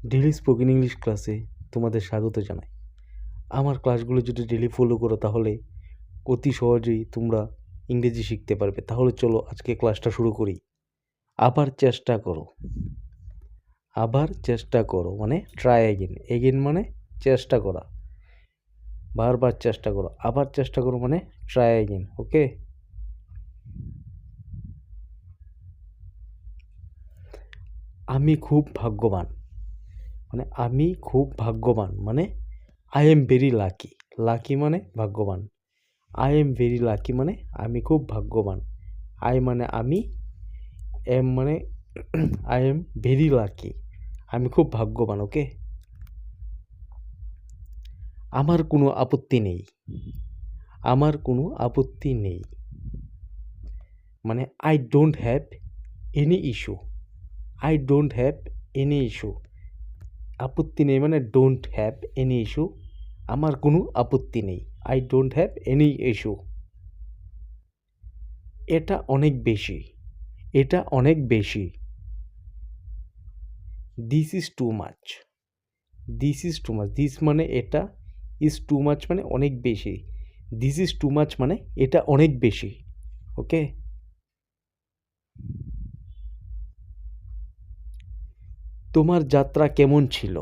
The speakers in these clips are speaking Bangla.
ডেইলি স্পোকেন ইংলিশ ক্লাসে তোমাদের স্বাগত জানাই। আমার ক্লাসগুলো যদি ডেইলি ফলো করো তাহলে অতি সহজেই তোমরা ইংরেজি শিখতে পারবে। তাহলে চলো আজকে ক্লাসটা শুরু করি। আবার চেষ্টা করো। আবার চেষ্টা করো মানে ট্রাই এগেন। এগেন মানে চেষ্টা করা, বারবার চেষ্টা করো। আবার চেষ্টা করো মানে ট্রাই এগেন। ওকে, আমি খুব ভাগ্যবান মানে আমি খুব ভাগ্যবান মানে I am very lucky. Lucky মানে ভাগ্যবান। আই এম ভেরি লাকি মানে আমি খুব ভাগ্যবান। আই মানে আমি, এম মানে আই এম ভেরি লাকি, আমি খুব ভাগ্যবান। ওকে, আমার কোনো আপত্তি নেই। আমার কোনো আপত্তি নেই মানে I don't have any issue. I don't have any issue. আপত্তি নেই মানে ডোন্ট হ্যাভ এনি ইস্যু। আমার কোনো আপত্তি নেই, I don't have any issue. এটা অনেক বেশি। এটা অনেক বেশি। This is too much. This is too much. This মানে এটা, ইজ টু মাচ মানে অনেক বেশি। দিস ইজ টু মাচ মানে এটা অনেক বেশি। ওকে, তোমার যাত্রা কেমন ছিল?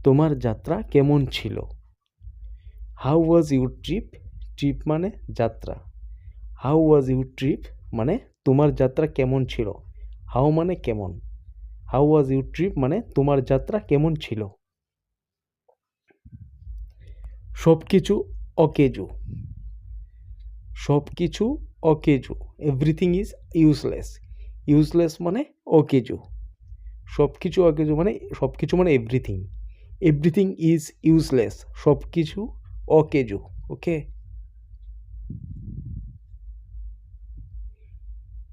তোমার যাত্রা কেমন ছিল? How was your trip? Trip মানে যাত্রা। হাউ ওয়াজ ইউর ট্রিপ মানে তোমার যাত্রা কেমন ছিল। হাউ মানে কেমন। হাউ ওয়াজ ইউর ট্রিপ মানে তোমার যাত্রা কেমন ছিল। সব কিছু অকেজো। সব কিছু অকেজো। Everything is useless. ইউজলেস মানে অকেজো। সব কিছু অকেজো মানে সব কিছু মানে এভরিথিং। Everything is useless. সব কিছু অকেজো। ওকে,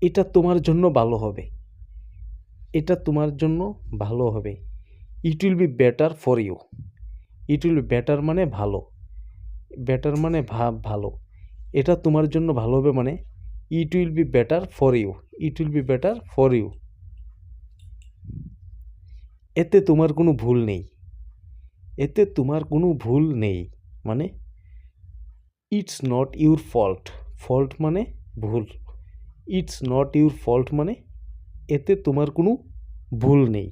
এটা তোমার জন্য ভালো হবে। এটা তোমার জন্য ভালো হবে। It will be better for you. It will be better মানে ভালো। বেটার মানে ভালো। এটা তোমার জন্য ভালো হবে মানে it will be better for you. It will be better for you. এতে তোমার কোনো ভুল নেই। এতে তোমার কোনো ভুল নেই মানে it's not your fault. Fault মানে ভুল। ইটস নট ইউর ফল্ট মানে এতে তোমার কোনো ভুল নেই।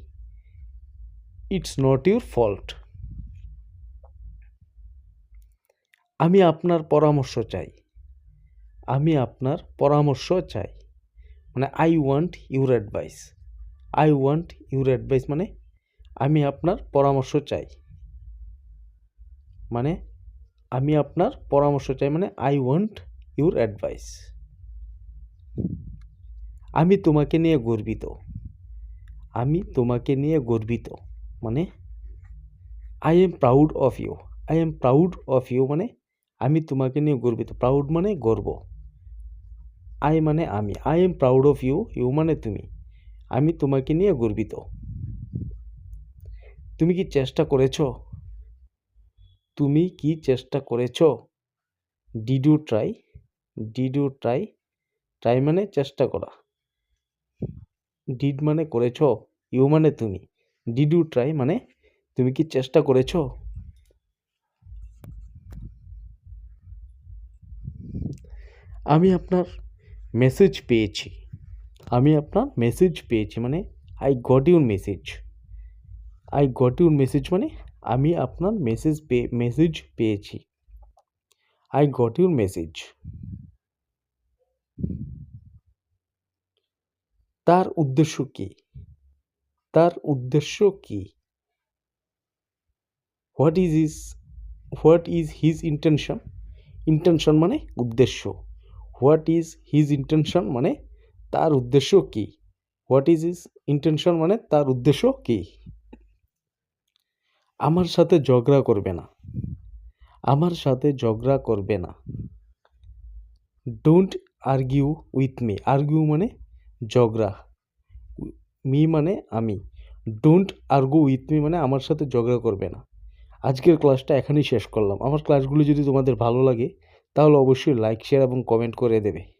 It's not your fault. আমি আপনার পরামর্শ চাই। আমি আপনার পরামর্শ চাই মানে I want your advice. I want your advice মানে আমি আপনার পরামর্শ চাই। মানে আমি আপনার পরামর্শ চাই মানে আই ওয়ান্ট ইউর অ্যাডভাইস। আমি তোমাকে নিয়ে গর্বিত। আমি তোমাকে নিয়ে গর্বিত মানে I am proud of you. I am proud of you মানে আমি তোমাকে নিয়ে গর্বিত। প্রাউড মানে গর্ব। আই মানে আমি। I am proud of you. You মানে তুমি। আমি তোমাকে নিয়ে গর্বিত। তুমি কি চেষ্টা করেছ? তুমি কি চেষ্টা করেছ? Did you try? Did you try? Try মানে চেষ্টা করা। ডিড মানে করেছ, ইউ মানে তুমি। ডিড ইউ ট্রাই মানে তুমি কি চেষ্টা করেছ? আমি আপনার মেসেজ পেয়েছি। আমি আপনার মেসেজ পেয়েছি মানে I got your message. I got your message মানে আমি আপনার মেসেজ পেয়েছি। I got your message. তার উদ্দেশ্য কি? তার উদ্দেশ্য কি? What is his intention? Intention মানে উদ্দেশ্য। হোয়াট ইজ হিজ ইন্টেনশন মানে তার উদ্দেশ্য কি? হোয়াট ইজ হিজ ইন্টেনশন মানে তার উদ্দেশ্য কি? আমার সাথে ঝগড়া করবে না। আমার সাথে ঝগড়া করবে না। Don't argue with me. Argue মানে ঝগড়া। মি মানে আমি। ডোন্ট আর্গু উইথ মি মানে আমার সাথে ঝগড়া করবে না। আজকের ক্লাসটা এখানেই শেষ করলাম। আমার ক্লাসগুলো যদি তোমাদের ভালো লাগে তাহলে অবশ্যই লাইক, শেয়ার এবং কমেন্ট করে দেবে।